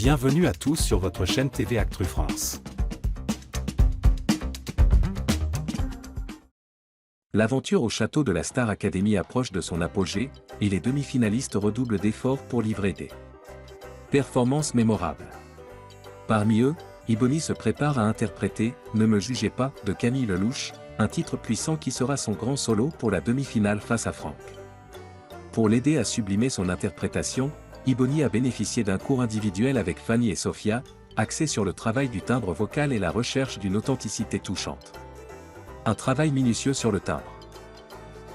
Bienvenue à tous sur votre chaîne TV Actu France. L'aventure au château de la Star Academy approche de son apogée, et les demi-finalistes redoublent d'efforts pour livrer des performances mémorables. Parmi eux, Ibony se prépare à interpréter « Ne me jugez pas » de Camille Lelouch, un titre puissant qui sera son grand solo pour la demi-finale face à Franck. Pour l'aider à sublimer son interprétation, Ibony a bénéficié d'un cours individuel avec Fanny et Sophia, axé sur le travail du timbre vocal et la recherche d'une authenticité touchante. Un travail minutieux sur le timbre.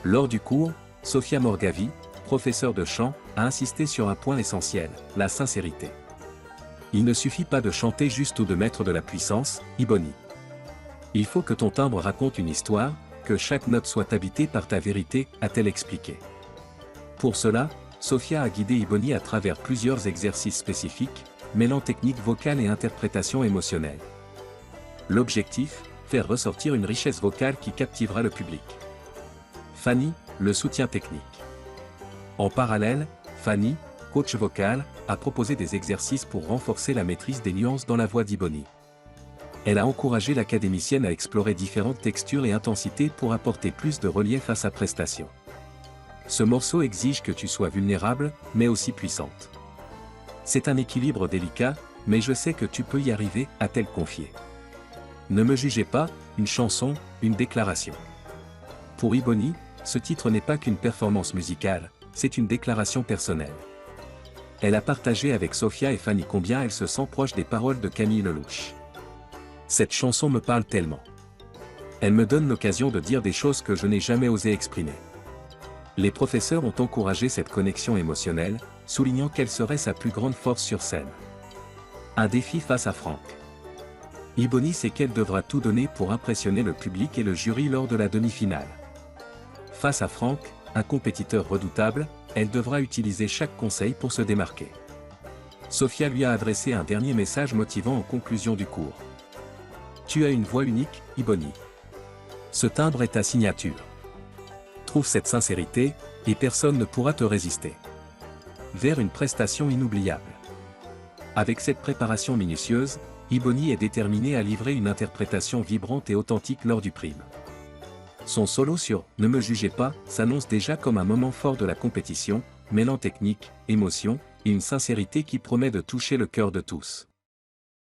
Lors du cours, Sophia Morgavi, professeure de chant, a insisté sur un point essentiel, la sincérité. Il ne suffit pas de chanter juste ou de mettre de la puissance, Ibony. Il faut que ton timbre raconte une histoire, que chaque note soit habitée par ta vérité, a-t-elle expliqué. Pour cela, Sophia a guidé Ibony à travers plusieurs exercices spécifiques, mêlant technique vocale et interprétation émotionnelle. L'objectif, faire ressortir une richesse vocale qui captivera le public. Fanny, le soutien technique. En parallèle, Fanny, coach vocal, a proposé des exercices pour renforcer la maîtrise des nuances dans la voix d'Ibony. Elle a encouragé l'académicienne à explorer différentes textures et intensités pour apporter plus de relief à sa prestation. Ce morceau exige que tu sois vulnérable, mais aussi puissante. C'est un équilibre délicat, mais je sais que tu peux y arriver, a-t-elle confié. Ne me jugez pas, une chanson, une déclaration. Pour Ibony, ce titre n'est pas qu'une performance musicale, c'est une déclaration personnelle. Elle a partagé avec Sophia et Fanny combien elle se sent proche des paroles de Camille Lelouch. Cette chanson me parle tellement. Elle me donne l'occasion de dire des choses que je n'ai jamais osé exprimer. Les professeurs ont encouragé cette connexion émotionnelle, soulignant quelle serait sa plus grande force sur scène. Un défi face à Franck. Ibony sait qu'elle devra tout donner pour impressionner le public et le jury lors de la demi-finale. Face à Franck, un compétiteur redoutable, elle devra utiliser chaque conseil pour se démarquer. Sophia lui a adressé un dernier message motivant en conclusion du cours. Tu as une voix unique, Ibony. Ce timbre est ta signature. Trouve cette sincérité, et personne ne pourra te résister. Vers une prestation inoubliable. Avec cette préparation minutieuse, Ibony est déterminée à livrer une interprétation vibrante et authentique lors du prime. Son solo sur « Ne me jugez pas » s'annonce déjà comme un moment fort de la compétition, mêlant technique, émotion, et une sincérité qui promet de toucher le cœur de tous.